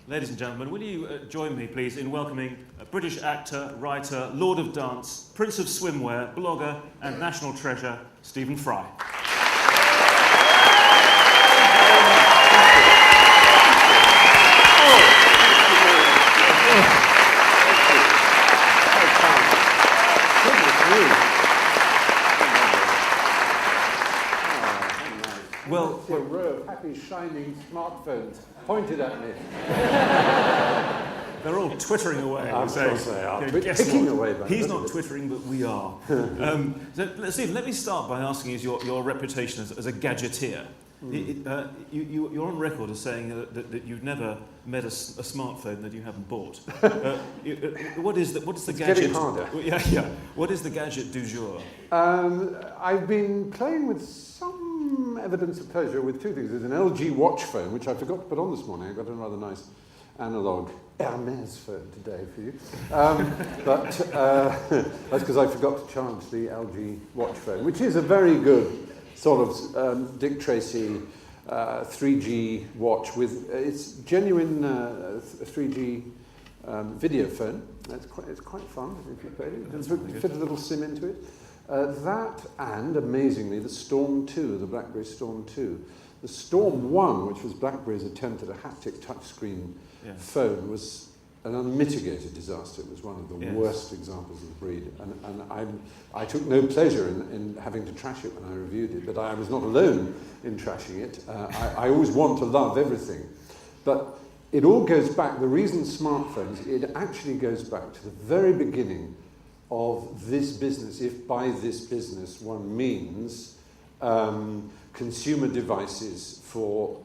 Ladies and gentlemen, will you join me, please, in welcoming a British actor, writer, Lord of Dance, Prince of Swimwear, blogger and national treasure, Stephen Fry. Well, a row of happy, shining smartphones pointed at me. They're all twittering away. Of course they are. Picking away. He's not twittering, but we are. Stephen, let me start by asking you your reputation as a gadgeteer. You're on record as saying that you've never met a smartphone that you haven't bought. What is the gadget? Getting harder. Yeah. What is the gadget du jour? I've been playing with some evidence of pleasure with two things. There's an LG watch phone, which I forgot to put on this morning. I got a rather nice analog Hermes phone today for you. But that's because I forgot to charge the LG watch phone, which is a very good sort of Dick Tracy 3G watch with it's genuine 3G video phone. It's quite fun if you play it. You fit a little SIM into it. That and, amazingly, the Storm 2, the BlackBerry Storm 2. The Storm 1, which was BlackBerry's attempt at a haptic touchscreen phone, was an unmitigated disaster. It was one of the worst examples of the breed. And I took no pleasure in having to trash it when I reviewed it, but I was not alone in trashing it. I always want to love everything. But it all goes back, the reason smartphones, it actually goes back to the very beginning of this business, if by this business one means consumer devices for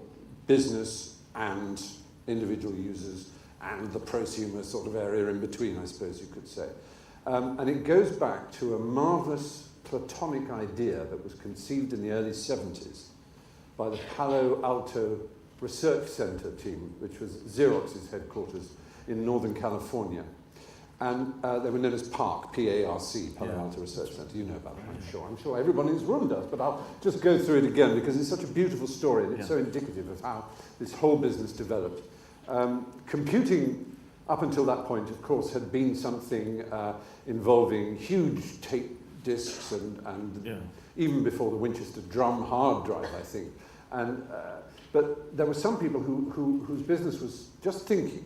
business and individual users and the prosumer sort of area in between, I suppose you could say. And it goes back to a marvellous Platonic idea that was conceived in the early 70s by the Palo Alto Research Center team, which was Xerox's headquarters in Northern California. And they were known as PARC, P-A-R-C, Palo Alto Research Center. You know about it, I'm sure everybody in this room does, but I'll just go through it again because it's such a beautiful story and it's so indicative of how this whole business developed. Computing, up until that point, of course, had been something involving huge tape discs and even before the Winchester drum hard drive, I think. But there were some people whose business was just thinking,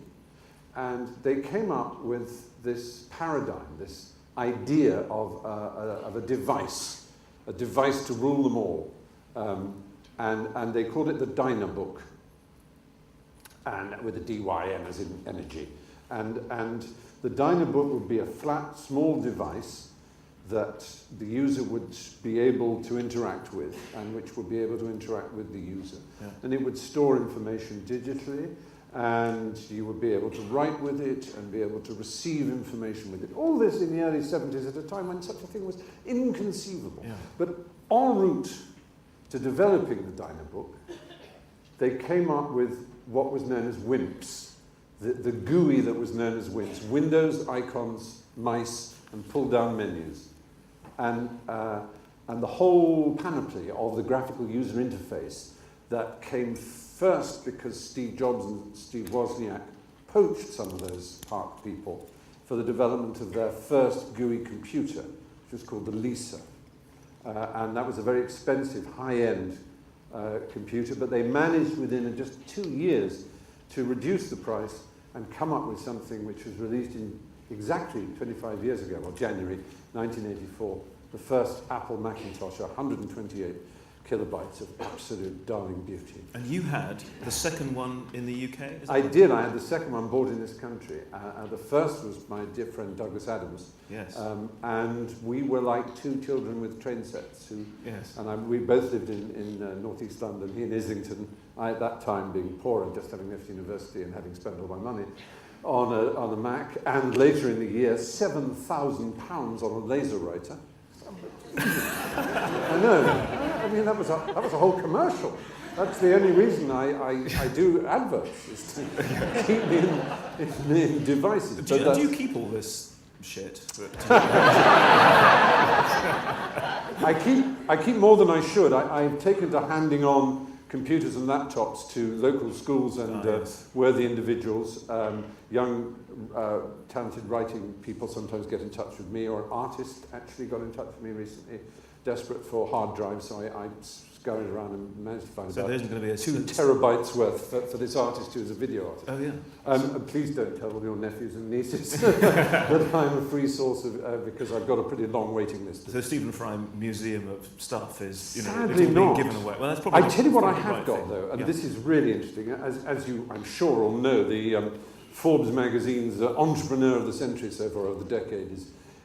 and they came up with this paradigm, this idea of a device to rule them all. And they called it the Dynabook, and with a D-Y-N as in energy. And the Dynabook would be a flat, small device that the user would be able to interact with, and which would be able to interact with the user. And it would store information digitally, and you would be able to write with it and be able to receive information with it. All this in the early 70s at a time when such a thing was inconceivable. But en route to developing the Dynabook, they came up with what was known as WIMPs, the GUI that was known as WIMPs, Windows, icons, mice, and pull-down menus. And the whole panoply of the graphical user interface that came first because Steve Jobs and Steve Wozniak poached some of those PARC people for the development of their first GUI computer, which was called the Lisa. And that was a very expensive, high-end computer, but they managed within just 2 years to reduce the price and come up with something which was released in exactly 25 years ago, or January 1984, the first Apple Macintosh, 128 kilobytes of absolute darling beauty. And you had the second one in the UK? I did. I had the second one bought in this country. The first was my dear friend Douglas Adams. Yes. And we were like two children with train sets. We both lived in northeast London, he in Islington. I, at that time, being poor and just having left university and having spent all my money on a Mac, and later in the year, £7,000 on a laser writer. I know. I mean, that was a whole commercial. That's the only reason I do adverts, is to keep me in devices. Do you keep all this shit? I keep more than I should. I've taken to handing on computers and laptops to local schools and yes. worthy individuals. Young, talented writing people sometimes get in touch with me, or an artist actually got in touch with me recently, desperate for hard drives, so I scurried around and managed to find so about there's going to be a 2 terabytes worth for this artist who is a video artist. Oh, yeah. And please don't tell all your nephews and nieces that I'm a free source of, because I've got a pretty long waiting list. So Stephen Fry Museum of stuff is, you know, Sadly it's all not. being given away. Well, that's probably I tell you what I the have right got thing. though, and Yeah. this is really interesting. As you, I'm sure, all know, the Forbes magazine's entrepreneur of the century so far, of the decade,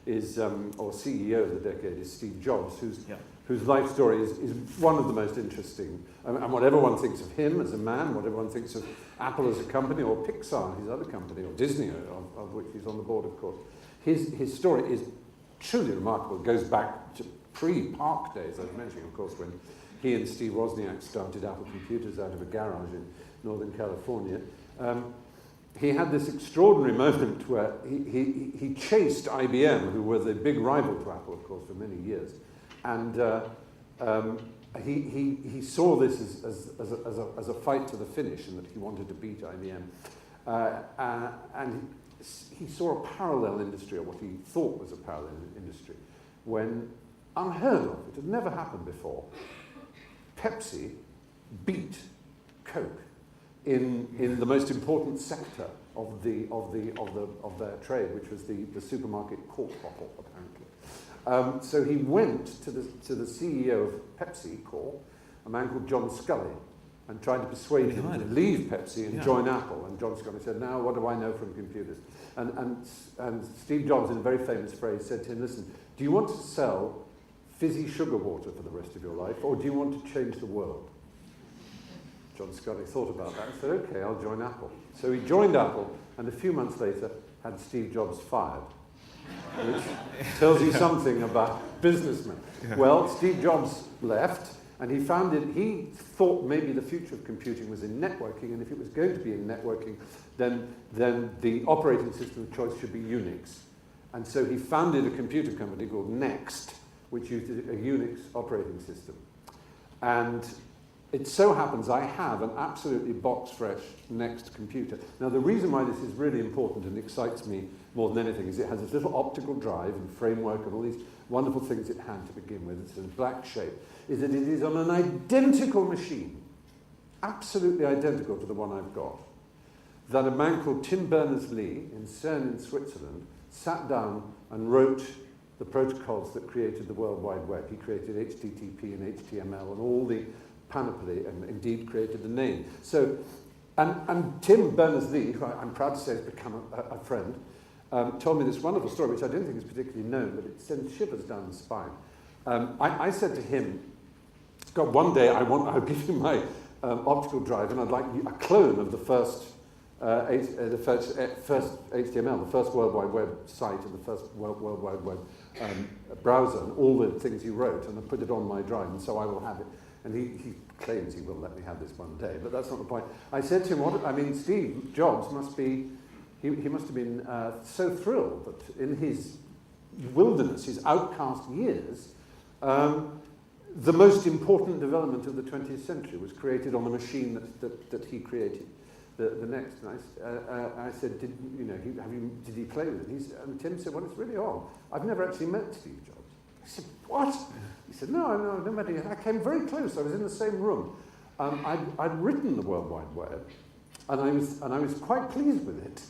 is or CEO of the decade, is Steve Jobs, whose life story is one of the most interesting. And whatever one thinks of him as a man, whatever one thinks of Apple as a company, or Pixar, his other company, or Disney, of which he's on the board, of course, his story is truly remarkable. It goes back to pre-Park days, I was mentioning, of course, when he and Steve Wozniak started Apple Computers out of a garage in Northern California. He had this extraordinary moment where he chased IBM, who were the big rival to Apple, of course, for many years. And he saw this as a fight to the finish, and that he wanted to beat IBM. And he saw a parallel industry, or what he thought was a parallel industry, when, unheard of, it had never happened before, Pepsi beat Coke in the most important sector of their trade, which was the supermarket cork bottle, apparently. So he went to the CEO of Pepsi Corp, a man called John Scully, and tried to persuade him to leave Pepsi and join Apple. And John Scully said, "Now, what do I know from computers?" And Steve Jobs, in a very famous phrase, said to him, "Listen, do you want to sell fizzy sugar water for the rest of your life, or do you want to change the world?" John Scully thought about that and said, "Okay, I'll join Apple." So he joined Apple, and a few months later had Steve Jobs fired, which tells you something about businessmen. Yeah. Well, Steve Jobs left, and he thought maybe the future of computing was in networking, and if it was going to be in networking, then the operating system of choice should be Unix. And so he founded a computer company called Next, which used a Unix operating system. And it so happens I have an absolutely box-fresh Next computer. Now, the reason why this is really important and excites me more than anything is it has this little optical drive and framework and all these wonderful things it had to begin with. It's in black shape. Is that it is on an identical machine, absolutely identical to the one I've got, that a man called Tim Berners-Lee in CERN in Switzerland sat down and wrote the protocols that created the World Wide Web. He created HTTP and HTML and all the panoply, and indeed created the name. So, and Tim Berners-Lee, who I'm proud to say has become a friend, told me this wonderful story, which I don't think is particularly known, but it sends shivers down the spine. I said to him, "God, one day I'll give you my optical drive, and I'd like a clone of the first HTML, the first World Wide Web site, and the first World Wide Web browser, and all the things you wrote, and I put it on my drive, and so I will have it." And he claims he will let me have this one day, but that's not the point. I said to him, Steve Jobs must be, he must have been so thrilled that in his wilderness, his outcast years, the most important development of the 20th century was created on the machine that he created, the Next. And I said, did he play with it? And Tim said, "Well, it's really odd. I've never actually met Steve Jobs." I said, "What?" He said, no, I came very close. I was in the same room. I'd written the World Wide Web, and I was quite pleased with it.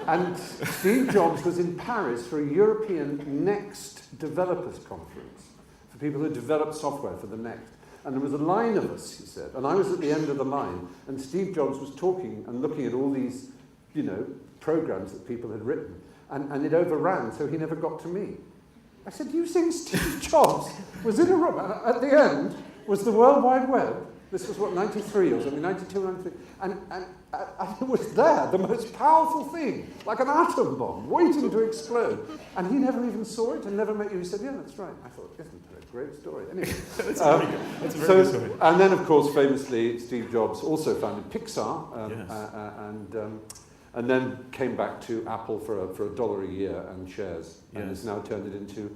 and Steve Jobs was in Paris for a European Next Developers Conference for people who developed software for the Next. And there was a line of us, he said, and I was at the end of the line, and Steve Jobs was talking and looking at all these, programs that people had written. And it overran, so he never got to me. I said, "You think Steve Jobs was in a room?" At the end was the World Wide Web. This was, 93 or something, 92, 93. And it was there, the most powerful thing, like an atom bomb, waiting to explode. And he never even saw it and never met you. He said, "Yeah, that's right." I thought, "Isn't that a great story?" Anyway. That's very good. That's a very good story. And then, of course, famously, Steve Jobs also founded Pixar. And then came back to Apple for $1 a year and shares, and has now turned it into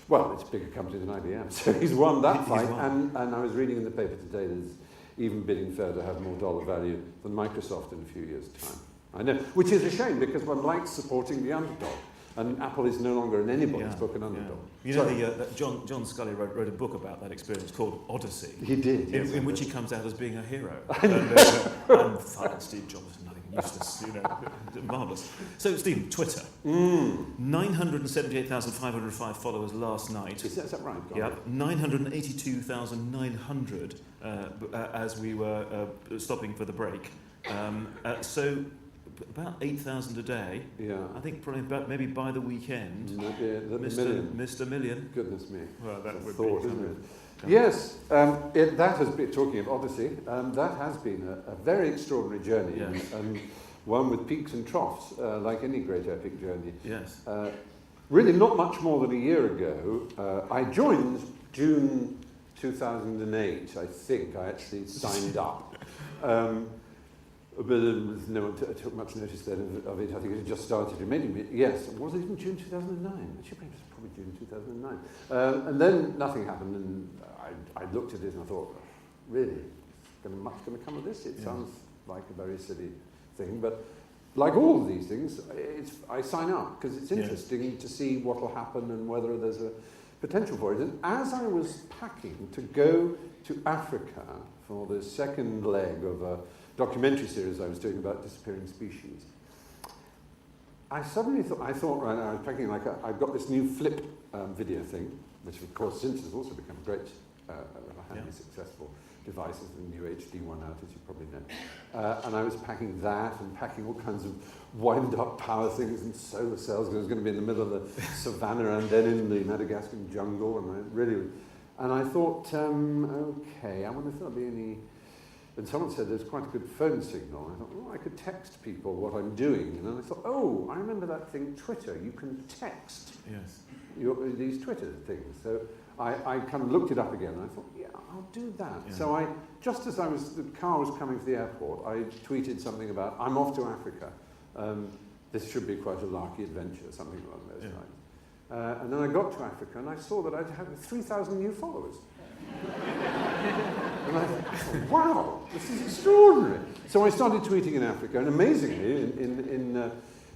Well, it's a bigger company than IBM, so he's won that He's fight. won. And I was reading in the paper today that it's even bidding fair to have more dollar value than Microsoft in a few years' time. I know, which is a shame because one likes supporting the underdog. And Apple is no longer in anybody's book an underdog. You know, John Scully wrote a book about that experience called Odyssey. He did, yes. In which he comes out as being a hero. And fired Steve Jobs, nothing useless, marvellous. So, Stephen, Twitter. 978,505 followers last night. Is that right? Yeah, 982,900 as we were stopping for the break. So about 8,000 a day. Yeah. I think probably about maybe by the weekend. Mr. Million. Goodness me. Well, that would thought, be isn't it? Yes, that has been, talking of Odyssey, that has been a very extraordinary journey, yes. and one with peaks and troughs, like any great epic journey. Yes. Really not much more than a year ago, I joined June 2008, I think. I actually signed up. But no one took much notice then of it. I think it had just started. Yes, was it even June 2009? It should be probably June 2009. And then nothing happened, and I looked at it and I thought, really, much going to come of this? It sounds like a very silly thing, but like all of these things, I sign up because it's interesting to see what will happen and whether there's a potential for it. And as I was packing to go to Africa for the second leg of a documentary series I was doing about disappearing species, I suddenly thought, right now I was packing, I've got this new flip video thing, which of course since has also become a great, highly successful device, the new HD one out, as you probably know. And I was packing that and packing all kinds of wind-up power things and solar cells, because I was going to be in the middle of the savannah and then in the Madagascan jungle, and I thought, okay, I wonder if there'll be any. And someone said there's quite a good phone signal. I thought, I could text people what I'm doing. And then I thought, I remember that thing, Twitter. You can text these Twitter things. So I kind of looked it up again, and I thought, I'll do that. Yeah. So just as the car was coming to the airport, I tweeted something about, I'm off to Africa. This should be quite a larky adventure, something along those lines. And then I got to Africa, and I saw that I'd had 3,000 new followers. And I thought, wow, this is extraordinary. So I started tweeting in Africa, and amazingly,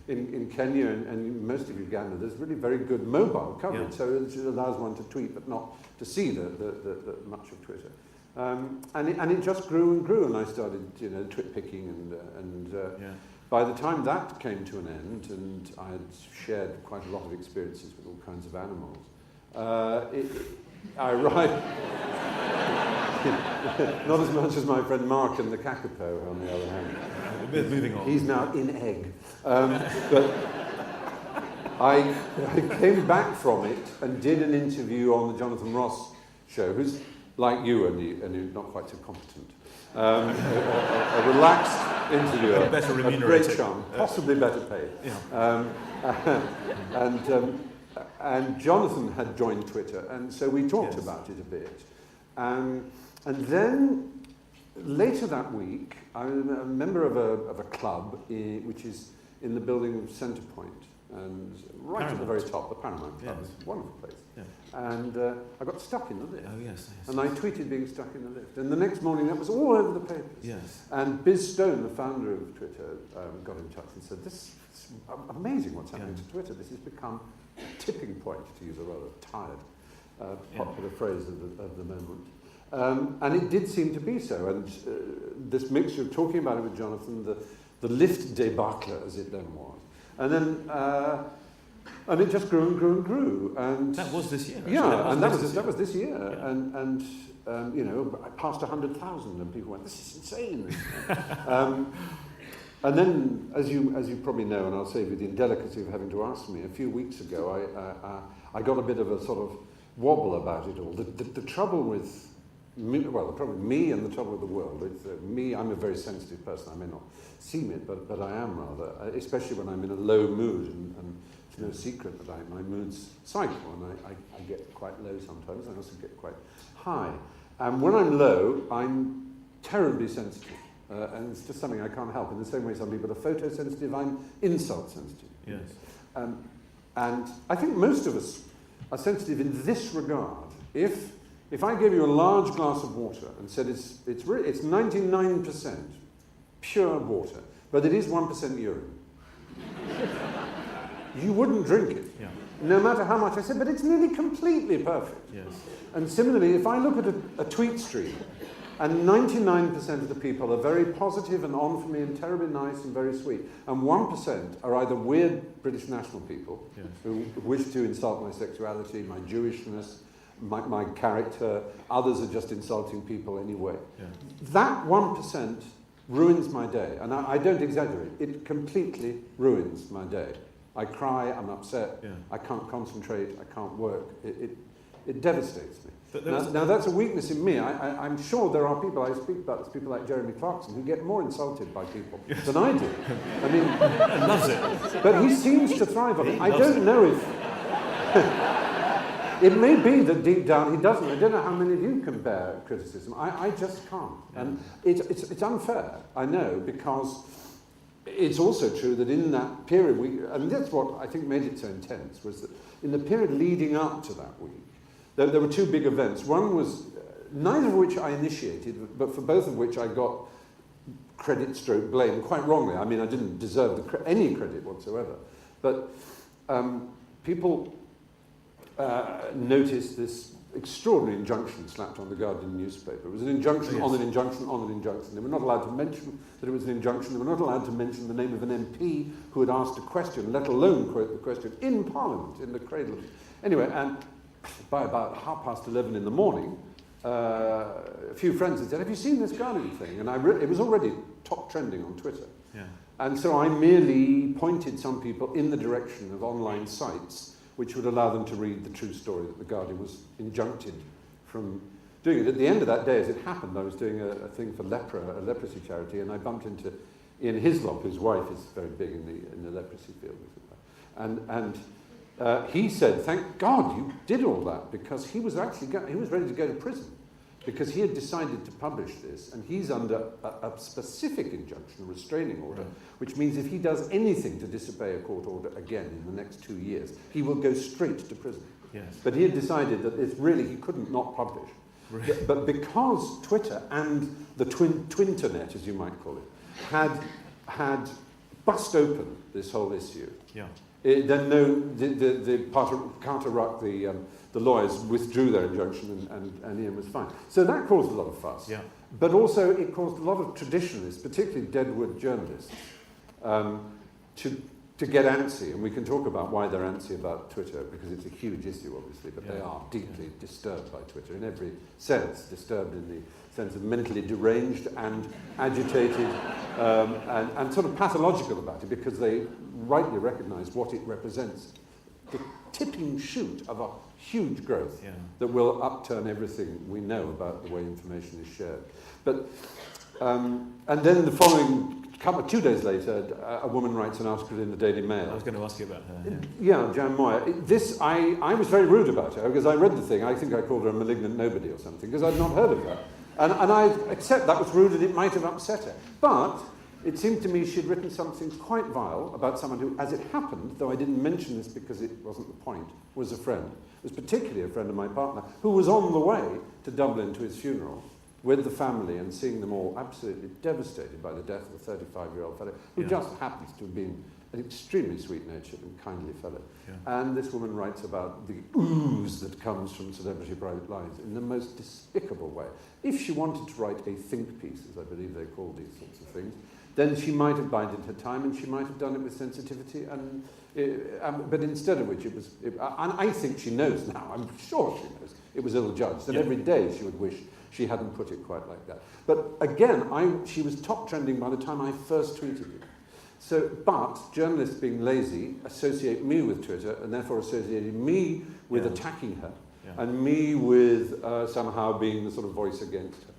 in Kenya and most of Uganda, there's really very good mobile coverage. So it allows one to tweet, but not to see the much of Twitter. And it just grew and grew, and I started, twit picking, and by the time that came to an end, and I had shared quite a lot of experiences with all kinds of animals, I arrived. Not as much as my friend Mark and the kakapo, on the other hand. Moving on. He's now in egg. But I came back from it and did an interview on the Jonathan Ross show, who's like you, and not quite so competent. A relaxed interviewer, better remunerated, a great charm, possibly better paid. And Jonathan had joined Twitter, and so we talked about it a bit. And then later that week, I'm a member of a club which is in the building of Centrepoint, and right at the very top, the Paramount Club. It's a wonderful place. Yeah. And I got stuck in the lift. Oh, yes. And I tweeted being stuck in the lift. And the next morning, that was all over the papers. Yes. And Biz Stone, the founder of Twitter, got in touch and said, this is amazing what's happening to Twitter. This has become a tipping point, to use a rather tired popular phrase of the moment. And it did seem to be so. And this mixture of talking about it with Jonathan, the lift debacle, as it then was. And then, and it just grew and grew and grew. And that was this year. That was this year. Yeah. And I passed 100,000, and people went, "This is insane." And then, as you probably know, and I'll save you the indelicacy of having to ask me, a few weeks ago, I got a bit of a sort of wobble about it all. The trouble with me, the problem with me and the trouble with the world, it's me, I'm a very sensitive person. I may not seem it, but I am rather, especially when I'm in a low mood, and it's no secret that my moods cycle, and I get quite low sometimes, I also get quite high. And when I'm low, I'm terribly sensitive. And it's just something I can't help. In the same way some people are photosensitive, I'm insult sensitive. Yes. And I think most of us are sensitive in this regard. If I gave you a large glass of water and said it's 99% pure water, but it is 1% urine, you wouldn't drink it. Yeah. No matter how much I said, but it's nearly completely perfect. Yes. And similarly, if I look at a tweet stream, and 99% of the people are very positive and on for me and terribly nice and very sweet, and 1% are either weird British national people Yes. who wish to insult my sexuality, my Jewishness, my character, others are just insulting people anyway. Yeah. That 1% ruins my day, and I don't exaggerate. It completely ruins my day. I cry, I'm upset, Yeah. I can't concentrate, I can't work. It devastates me. But Now that's a weakness in me. I'm sure there are people I speak about, there's people like Jeremy Clarkson, who get more insulted by people than I do. I mean, loves it. but he seems to thrive on it. I don't know if... It may be that deep down he doesn't. I don't know how many of you can bear criticism. I just can't. And it's unfair, I know, because it's also true that in that period, and that's what I think made it so intense, was that in the period leading up to that week, there were two big events. One was, neither of which I initiated, but for both of which I got credit stroke blame, quite wrongly. I mean, I didn't deserve any credit whatsoever. But people noticed this extraordinary injunction slapped on the Guardian newspaper. It was an injunction on an injunction on an injunction. They were not allowed to mention that it was an injunction. They were not allowed to mention the name of an MP who had asked a question, let alone quote the question, in Parliament, in the cradle of it. Anyway, and by about 11:30 in the morning, a few friends had said, have you seen this Guardian thing? And it was already top trending on Twitter. Yeah. And so I merely pointed some people in the direction of online sites which would allow them to read the true story that the Guardian was injuncted from doing it. At the end of that day, as it happened, I was doing a thing for a leprosy charity, and I bumped into Ian Hislop, whose wife is very big in the leprosy field. And he said, thank God you did all that, because he was ready to go to prison, because he had decided to publish this, and he's under a specific injunction, a restraining order, which means if he does anything to disobey a court order again in the next 2 years, he will go straight to prison. Yes. But he had decided that he couldn't not publish. Right. But because Twitter and the Twinternet, as you might call it, had bust open this whole issue, Yeah. then the Carter Ruck, the lawyers withdrew their injunction and Ian was fine. So that caused a lot of fuss. Yeah. But also it caused a lot of traditionalists, particularly deadwood journalists, to get antsy. And we can talk about why they're antsy about Twitter, because it's a huge issue, obviously, but they are deeply disturbed by Twitter in every sense, disturbed in the sense of mentally deranged and agitated and sort of pathological about it, because they rightly recognise what it represents. The tipping shoot of a huge growth that will upturn everything we know about the way information is shared. But and then the following 2 days later, a woman writes an article in the Daily Mail. I was going to ask you about her. Yeah, Jan Moyer. I was very rude about her, because I read the thing. I think I called her a malignant nobody or something, because I'd not heard of her. And I accept that was rude and it might have upset her. But it seemed to me she'd written something quite vile about someone who, as it happened, though I didn't mention this because it wasn't the point, was a friend. It was particularly a friend of my partner, who was on the way to Dublin to his funeral with the family and seeing them all absolutely devastated by the death of a 35-year-old fellow who just happens to have been an extremely sweet-natured and kindly fellow. Yeah. And this woman writes about the ooze that comes from celebrity private lives in the most despicable way. If she wanted to write a think piece, as I believe they call these sorts of things, then she might have bided her time and she might have done it with sensitivity. But instead of which and I think she knows now, I'm sure she knows, it was ill-judged. And every day she would wish she hadn't put it quite like that. But again, she was top trending by the time I first tweeted it. So, but journalists being lazy associate me with Twitter and therefore associated me with attacking her and me with somehow being the sort of voice against her.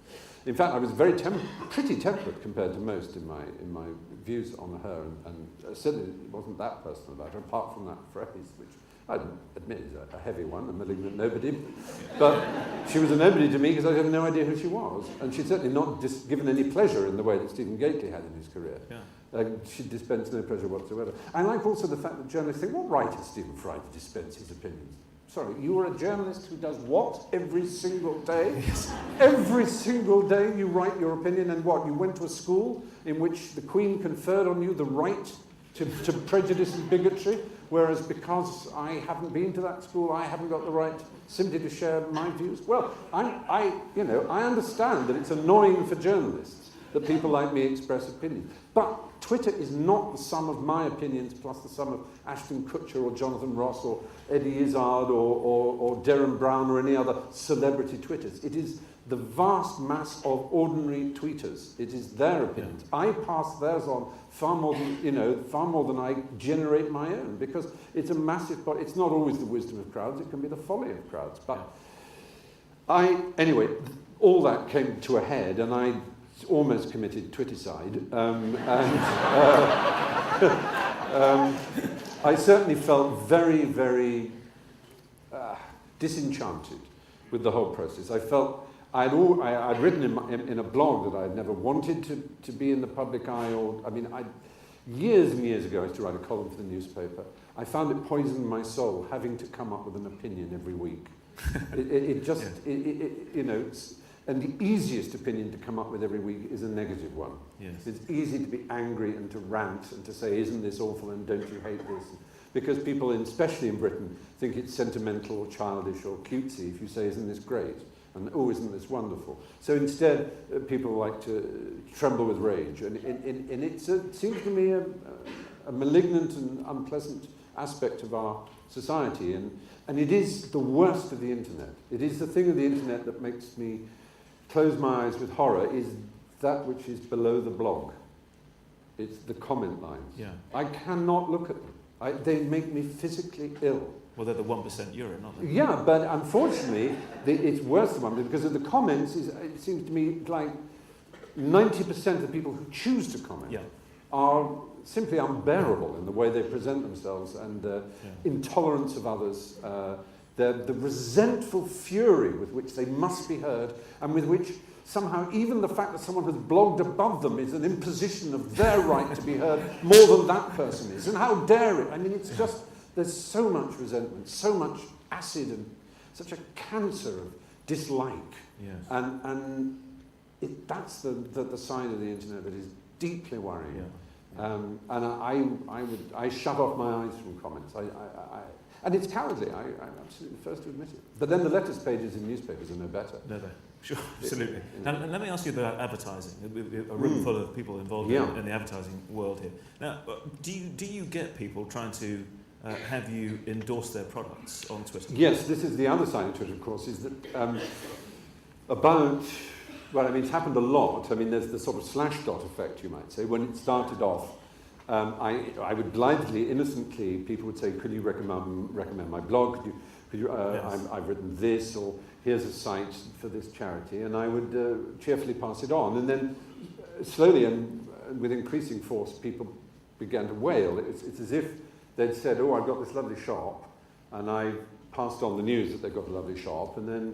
In fact, I was pretty temperate compared to most in my views on her, and certainly it wasn't that personal about her, apart from that phrase, which I admit is a heavy one, a malignant nobody. But she was a nobody to me because I had no idea who she was, and she'd certainly not given any pleasure in the way that Stephen Gately had in his career. Yeah. She dispensed no pleasure whatsoever. I like also the fact that journalists think, what right has Stephen Fry to dispense his opinions? sorry, you are a journalist who does what every single day? Yes. Every single day you write your opinion, and what? You went to a school in which the Queen conferred on you the right to prejudice and bigotry, whereas because I haven't been to that school, I haven't got the right simply to share my views. Well, I understand that it's annoying for journalists that people like me express opinions, but Twitter is not the sum of my opinions plus the sum of Ashton Kutcher or Jonathan Ross or Eddie Izzard or Derren Brown or any other celebrity Twitters. It is the vast mass of ordinary tweeters. It is their opinions. Yeah. I pass theirs on far more than I generate my own, because it's a massive part. It's not always the wisdom of crowds, it can be the folly of crowds. But anyway, all that came to a head, and I almost committed Twittercide. I certainly felt very, very disenchanted with the whole process. I felt I'd written in a blog that I'd never wanted to be in the public eye. Years and years ago, I used to write a column for the newspaper. I found it poisoned my soul having to come up with an opinion every week. And the easiest opinion to come up with every week is a negative one. Yes. It's easy to be angry and to rant and to say, isn't this awful and don't you hate this? Because people, especially in Britain, think it's sentimental or childish or cutesy if you say, isn't this great? And, oh, isn't this wonderful? So instead, people like to tremble with rage. And it seems to me a malignant and unpleasant aspect of our society. And it is the worst of the internet. It is the thing of the internet that makes me close my eyes with horror, is that which is below the blog. It's the comment lines. Yeah. I cannot look at them. They make me physically ill. Well, they're the 1% urine, aren't they? Yeah, but unfortunately, it's worse than 1%, because of the comments, it seems to me like 90% of the people who choose to comment are simply unbearable in the way they present themselves, and intolerance of others, the resentful fury with which they must be heard, and with which somehow even the fact that someone has blogged above them is an imposition of their right to be heard more than that person is. And how dare it? I mean, it's just, there's so much resentment, so much acid, and such a cancer of dislike. Yes. And that's the side of the internet that is deeply worrying. Yeah. And I shut off my eyes from comments. And it's cowardly, I'm absolutely the first to admit it. But then the letters pages in newspapers are no better. No, sure, absolutely. Now, let me ask you about advertising. A room full of people involved in the advertising world here. Now, do you get people trying to have you endorse their products on Twitter? Yes, this is the other side of Twitter, of course, is that it's happened a lot. I mean, there's the sort of Slashdot effect, you might say. When it started off, I would blithely, innocently, people would say, could you recommend my blog? Could you, Yes. I've written this, or here's a site for this charity, and I would cheerfully pass it on. And then slowly and with increasing force, people began to wail. It's as if they'd said, oh, I've got this lovely shop, and I passed on the news that they've got a lovely shop, and then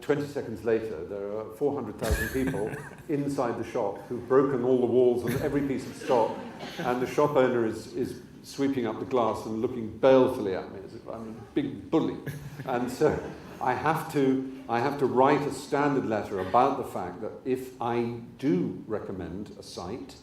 20 seconds later, there are 400,000 people inside the shop who've broken all the walls and every piece of stock, and the shop owner is sweeping up the glass and looking balefully at me as if I'm a big bully. And so I have to write a standard letter about the fact that if I do recommend a site,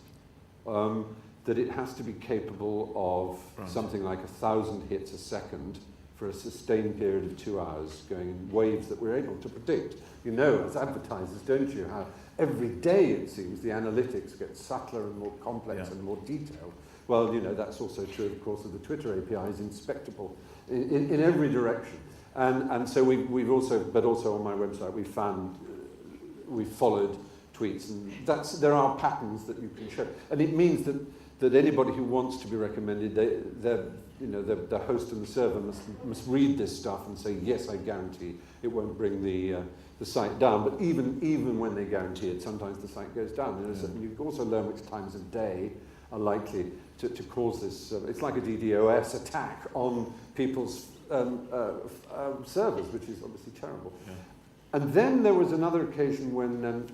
that it has to be capable of something like 1,000 hits a second for a sustained period of 2 hours, going in waves that we're able to predict. You know, as advertisers, don't you, how every day, it seems, the analytics get subtler and more complex and more detailed. Well, you know, that's also true, of course, of the Twitter API, is inspectable in every direction. And so we've also, but also on my website, we've followed tweets, and there are patterns that you can show. And it means that anybody who wants to be recommended, the host and the server must read this stuff and say, yes, I guarantee it won't bring the site down. But even when they guarantee it, sometimes the site goes down. And you also learn which times of day are likely to cause this. It's like a DDoS attack on people's servers, which is obviously terrible. Yeah. And then there was another occasion when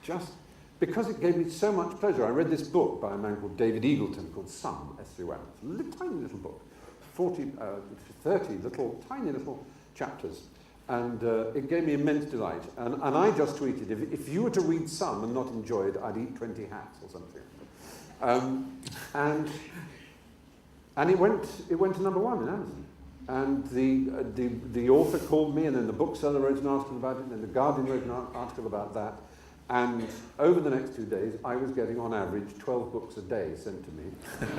just because it gave me so much pleasure, I read this book by a man called David Eagleton called Sun, S-U-M. It's a tiny little book, 30 little, tiny little chapters. And it gave me immense delight. And I just tweeted, if you were to read some and not enjoy it, I'd eat 20 hats or something. And it went to #1 in Amazon. And the author called me, and then the bookseller wrote an article about it, and then the Guardian wrote an article about that. And over the next 2 days, I was getting on average 12 books a day sent to me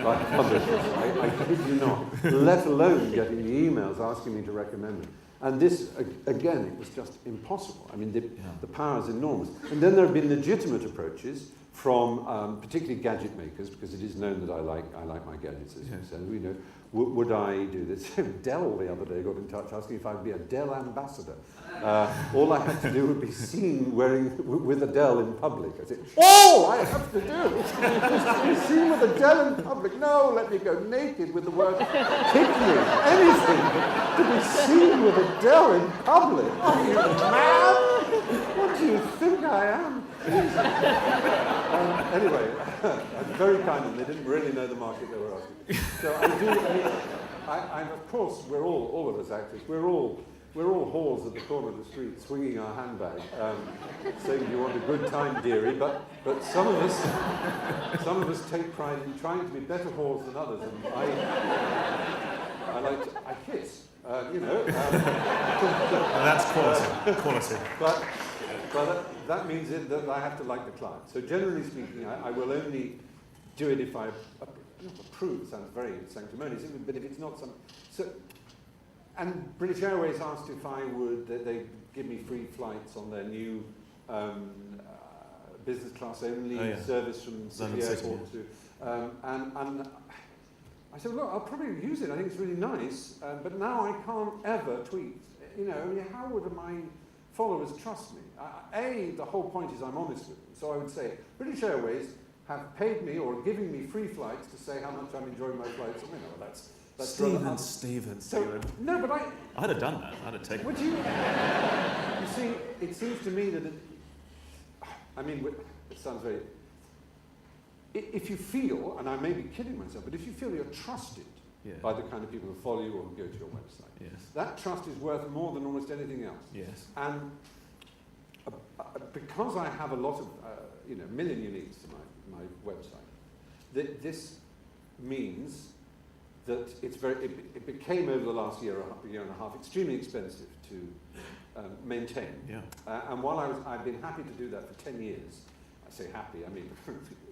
by publishers. I kid you not, let alone getting the emails asking me to recommend them. And this, again, it was just impossible. I mean, the power is enormous. And then there have been legitimate approaches from particularly gadget makers, because it is known that I like my gadgets, as you said. We know, would I do this? Dell the other day got in touch asking if I'd be a Dell ambassador. All I had to do would be seen with a Dell in public. I said, all I have to do is be seen with a Dell in public. No, let me go naked with the word Kickley, anything to be seen with a Dell in public. Are you mad? What do you think I am? Anyway, very kind of them. They didn't really know the market they were asking. So I'm of course, we're all of us actors, we're all whores at the corner of the street swinging our handbag, saying you want a good time, dearie, but some of us take pride in trying to be better whores than others, and I kiss, you know. That's quality. But that means that I have to like the client. So generally speaking, I will only do it if I approve. Sounds very sanctimonious, but if it's not some... And British Airways asked if I would, they give me free flights on their new business class only service from City Airport to... and I said, look, I'll probably use it. I think it's really nice, but now I can't ever tweet. You know, I mean, how would my followers trust me? The whole point is I'm honest with them. So I would say, British Airways have paid me or given me free flights to say how much I'm enjoying my flights. You know, that's Stephen. No, but I'd have done that. I'd have taken it. You see, it seems to me that I mean, it sounds very... If you feel, and I may be kidding myself, but if you feel you're trusted by the kind of people who follow you or who go to your website, that trust is worth more than almost anything else. Yes. And because I have a lot of, million uniques to my website, this means that it became over the last year and a half extremely expensive to maintain. Yeah. And while I've been happy to do that for 10 years. I say happy, I mean,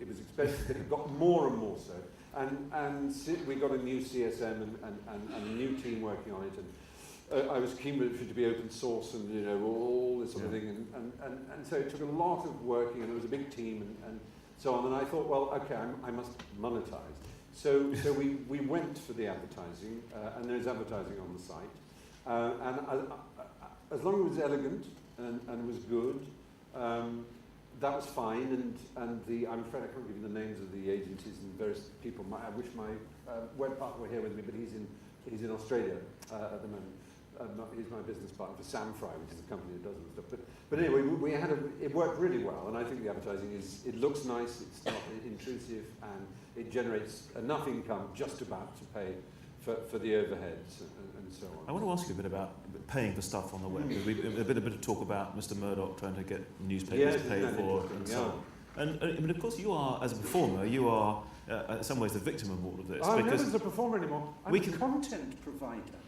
it was expensive, but it got more and more so. And we got a new CSM and a new team working on it. And I was keen for it to be open source and, you know, all this sort of thing. And so it took a lot of working, and it was a big team and so on. And I thought, well, okay, I must monetize. So we went for the advertising, and there's advertising on the site. And as long as it was elegant and it was good, that was fine. And I'm afraid I can't give you the names of the agencies and various people. I wish my web partner were here with me, but he's in Australia at the moment. He's my business partner for Samfry, which is a company that does all this stuff. But anyway, it worked really well, and I think the advertising it looks nice, it's not intrusive, and it generates enough income just about to pay for the overheads and so on. I want to ask you a bit about paying for stuff on the web. There's been a bit of talk about Mr. Murdoch trying to get newspapers paid for and so on. And I mean, of course, you are, as a performer, you are in some ways the victim of all of this. I'm not as a performer anymore. I'm a content provider.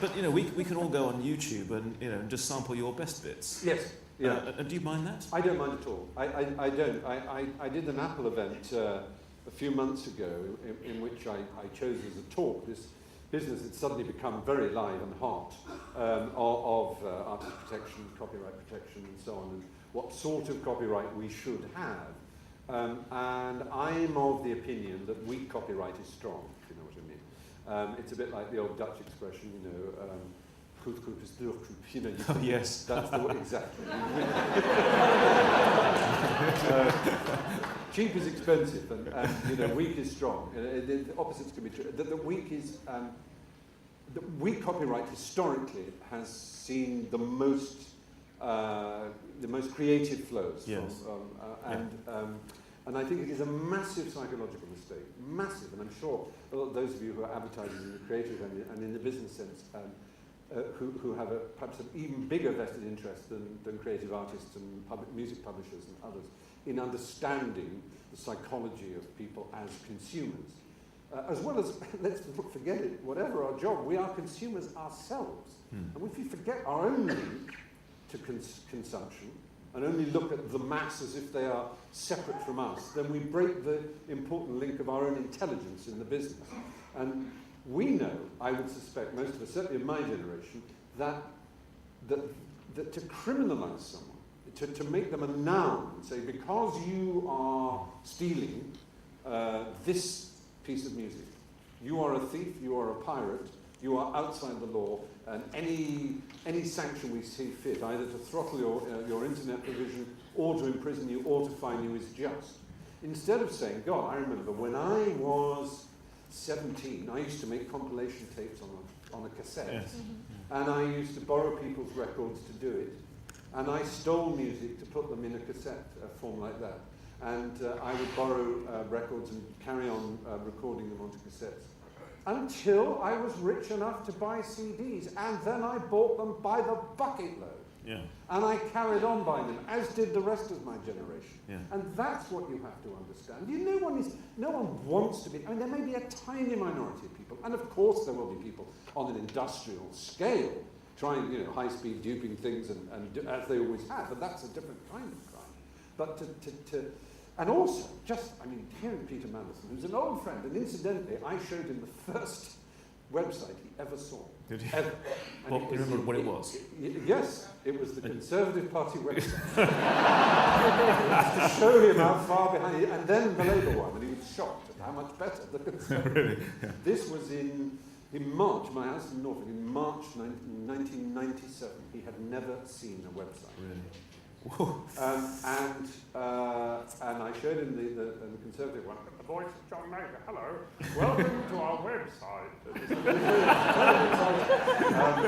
But you know, we can all go on YouTube and just sample your best bits. Yes. Yeah. Do you mind that? I don't mind at all. I don't. I did an Apple event a few months ago in which I chose as a talk this business that's suddenly become very live and hot of artist protection, copyright protection, and so on, and what sort of copyright we should have. And I'm of the opinion that weak copyright is strong, if you know what I mean. It's a bit like the old Dutch expression, you know, goedkoop is duurkoop. You know, oh, yes. That's the word, exactly. Cheap is expensive, and you know, weak is strong. The opposites can be true. The weak copyright historically has seen the most the most creative flows. Yes. And I think it is a massive psychological mistake, massive. And I'm sure those of you who are advertisers in the creative and in the business sense, who have perhaps an even bigger vested interest than creative artists and music publishers and others in understanding the psychology of people as consumers. As well as, let's not forget it, whatever our job, we are consumers ourselves. And if we forget our own link to consumption and only look at the mass as if they are separate from us, then we break the important link of our own intelligence in the business. And we know, I would suspect, most of us, certainly in my generation, that to criminalise someone, to make them a noun, and say, because you are stealing this piece of music, you are a thief, you are a pirate, you are outside the law, and any sanction we see fit, either to throttle your internet provision, or to imprison you, or to fine you, is just. Instead of saying, God, I remember when I was 17, I used to make compilation tapes on a cassette, Yes. and I used to borrow people's records to do it, and I stole music to put them in a cassette form like that, and I would borrow records and carry on recording them onto cassettes, until I was rich enough to buy CDs, and then I bought them by the bucket load. Yeah. And I carried on buying them, as did the rest of my generation. Yeah. And that's what you have to understand. No one wants to be, I mean, there may be a tiny minority of people, and of course there will be people on an industrial scale trying, high-speed duping things, as they always have, and that's a different kind of crime. But and also, hearing Peter Mandelson, who's an old friend, and incidentally, I showed him the first website he ever saw. Did you? Ever. Well, you remember what it was? Yes, it was the Conservative Party website. To show him how far behind, and then the Labour one, and he was shocked at how much better the Conservative. Really? Yeah. This was in March, my house in Norfolk, in March 1997. He had never seen a website. Really? And I showed him the Conservative one. The voice of John Major. Hello, welcome to our website.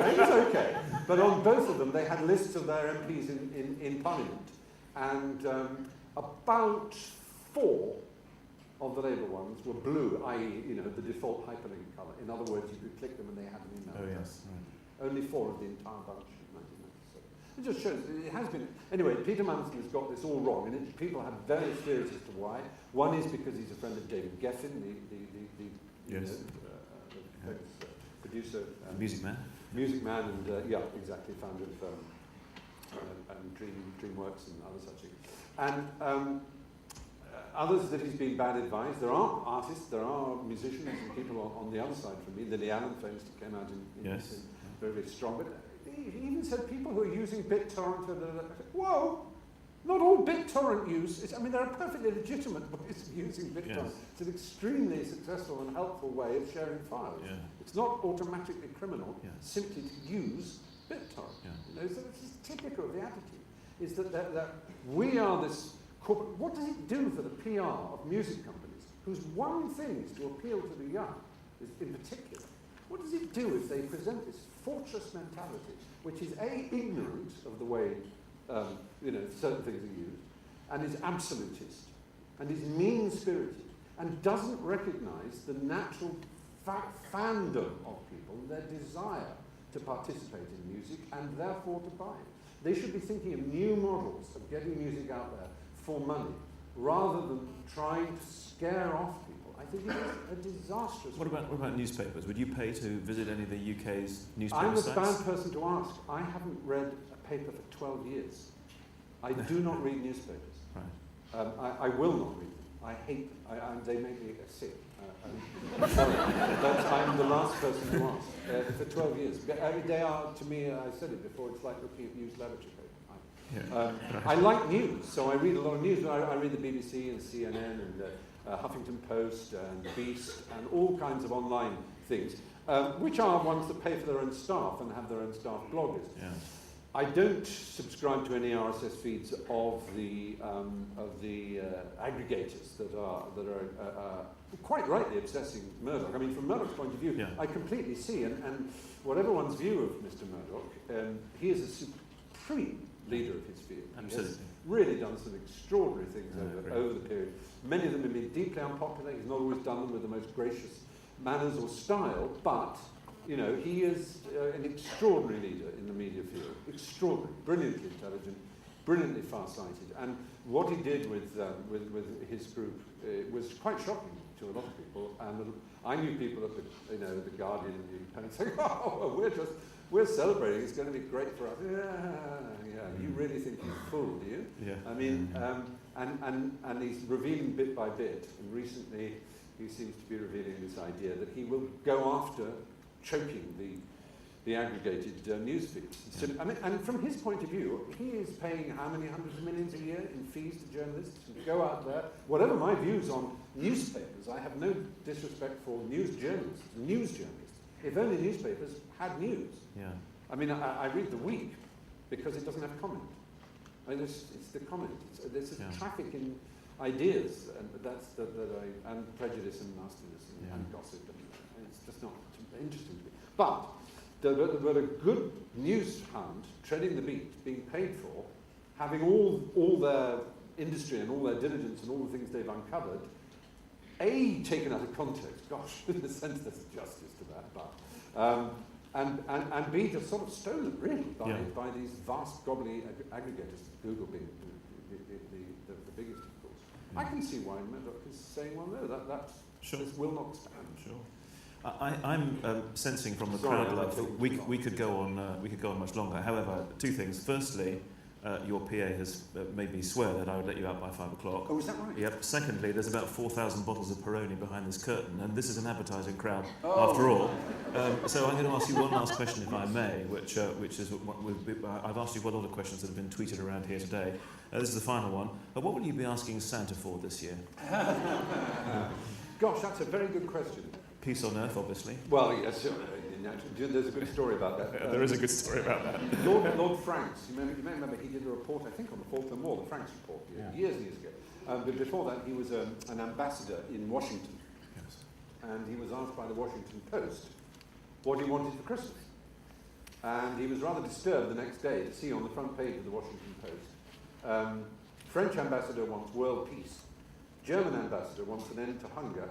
It was okay, but on both of them they had lists of their MPs in Parliament, and about 4 of the Labour ones were blue, i.e., the default hyperlink colour. In other words, you could click them and they had an email. Oh yes. Right. Only 4 of the entire bunch. It just shows, it has been, anyway, Peter Mandelson has got this all wrong, and people have various theories as to why. One is because he's a friend of David Geffen, the Yes. Producer. Music Man. Music Man, and exactly, founder of DreamWorks and other such things. And others that he's been bad advised. There are artists, there are musicians and people on the other side from me. Lily Allen, for instance, came out in Yes. very, very strong. But he even said people who are using BitTorrent, whoa, not all BitTorrent use, there are perfectly legitimate ways of using BitTorrent. Yes. It's an extremely successful and helpful way of sharing files. Yeah. It's not automatically criminal Yeah. simply to use BitTorrent. Yeah. So this is typical of the attitude, is that we are this corporate. What does it do for the PR of music companies, whose one thing is to appeal to the young, in particular? What does it do if they present this fortress mentality, which is ignorant of the way certain things are used, and is absolutist, and is mean-spirited, and doesn't recognise the natural fandom of people, their desire to participate in music, and therefore to buy it. They should be thinking of new models of getting music out there for money, rather than trying to scare off people. I think it is a disastrous. What about newspapers? Would you pay to visit any of the UK's newspaper I'm a sites? bad person to ask. I haven't read a paper for 12 years. I do not read newspapers. Right. I will not read them. I hate them. They make me sick. Sorry, but I'm the last person to ask. For 12 years. They are, to me, I said it before, it's like looking at news laboratory paper. I like news, so I read a lot of news. I read the BBC and CNN and Huffington Post and Beast and all kinds of online things, which are ones that pay for their own staff and have their own staff bloggers. Yeah. I don't subscribe to any RSS feeds of the aggregators that are quite rightly obsessing Murdoch. I mean, from Murdoch's point of view, I completely see, and whatever one's view of Mr. Murdoch, he is a supreme leader of his field. Absolutely. He has really done some extraordinary things I over the period. Many of them have been deeply unpopular. He's not always done them with the most gracious manners or style, but you know, he is an extraordinary leader in the media field. Extraordinary, brilliantly intelligent, brilliantly far-sighted. And what he did with his group was quite shocking to a lot of people. And I knew people at the Guardian and the Independent saying, "Oh, well, we're celebrating. It's going to be great for us." Yeah. You really think he's full, do you? Yeah. I mean, and he's revealing bit by bit. And recently, he seems to be revealing this idea that he will go after choking the aggregated news feeds. So, I mean, and from his point of view, he is paying how many hundreds of millions a year in fees to journalists to go out there. Whatever my views on newspapers, I have no disrespect for news journalists. If only newspapers had news. Yeah. I mean, I read The Week because it doesn't have comment. I mean, it's the comment. There's a traffic in ideas, and and prejudice and nastiness and gossip, and it's just not interesting to me. But a good news hound treading the beat, being paid for, having all their industry and all their diligence and all the things they've uncovered, A, taken out of context, gosh, in a sense there's justice to that, but and B, just sort of stolen really by these vast gobbly aggregators, Google being the biggest, of course. I can see why Murdoch is saying, well, no, this will not stand. Sure. I'm sensing from the crowd that we could go on much longer. However, two things. Firstly, your PA has made me swear that I would let you out by 5 o'clock. Oh, is that right? Yep. Secondly, there's about 4,000 bottles of Peroni behind this curtain, and this is an advertising crowd after all. So I'm going to ask you one last question, if I may, which is I've asked you a lot of questions that have been tweeted around here today. This is the final one. What will you be asking Santa for this year? Gosh, that's a very good question. Peace on earth, obviously. Well, yes, there's a good story about that. There is a good story about that. Lord Franks, you may remember he did a report, I think, on the Falkland War, the Franks report, years and years ago. But before that, he was an ambassador in Washington. Yes. And he was asked by the Washington Post what he wanted for Christmas. And he was rather disturbed the next day to see on the front page of the Washington Post, French ambassador wants world peace. German ambassador wants an end to hunger.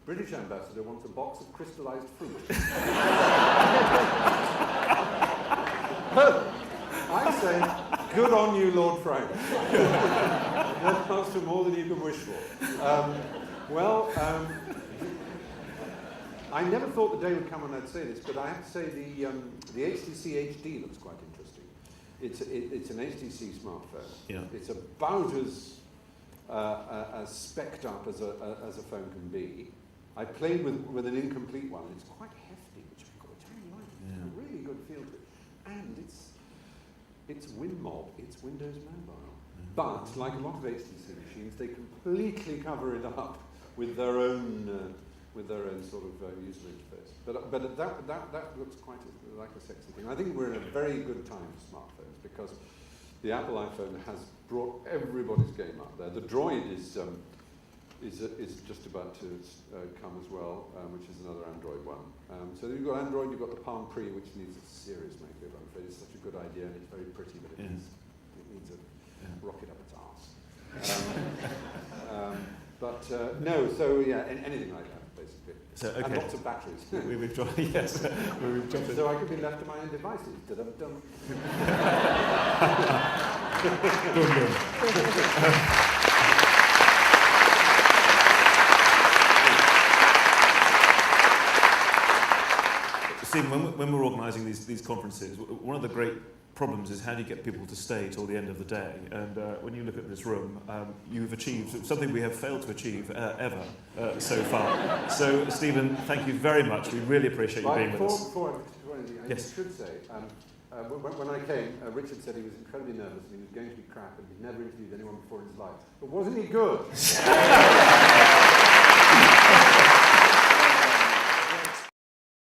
British ambassador wants a box of crystallized fruit. I say, good on you, Lord Frank. That asked for more than you can wish for. I never thought the day would come when I'd say this, but I have to say the HTC HD looks quite interesting. It's an HTC smartphone. Yeah. It's about as spec'd up as a phone can be. I played with an incomplete one. It's quite hefty, which I really like. It's got a really good feel to it, and it's WinMob. It's Windows Mobile. But like a lot of HTC machines, they completely cover it up with their own sort of user interface. But that looks quite like a sexy thing. I think we're in a very good time for smartphones because the Apple iPhone has brought everybody's game up there. The Droid is just about to come as well, which is another Android one. So you've got Android, you've got the Palm Pre, which needs a serious makeover. I'm afraid it's such a good idea and it's very pretty, but it needs a rocket up its arse. Anything like that, basically. So, okay. And lots of batteries. We've dropped, yes. We've dropped so I could be left to my own devices. Dum-dum. Stephen, when we're organising these conferences, one of the great problems is how do you get people to stay till the end of the day? And when you look at this room, you've achieved something we have failed to achieve ever so far. So, Stephen, thank you very much. We really appreciate you being with us. Before I should say, when I came, Richard said he was incredibly nervous and he was going to be crap and he'd never interviewed anyone before in his life. But wasn't he good?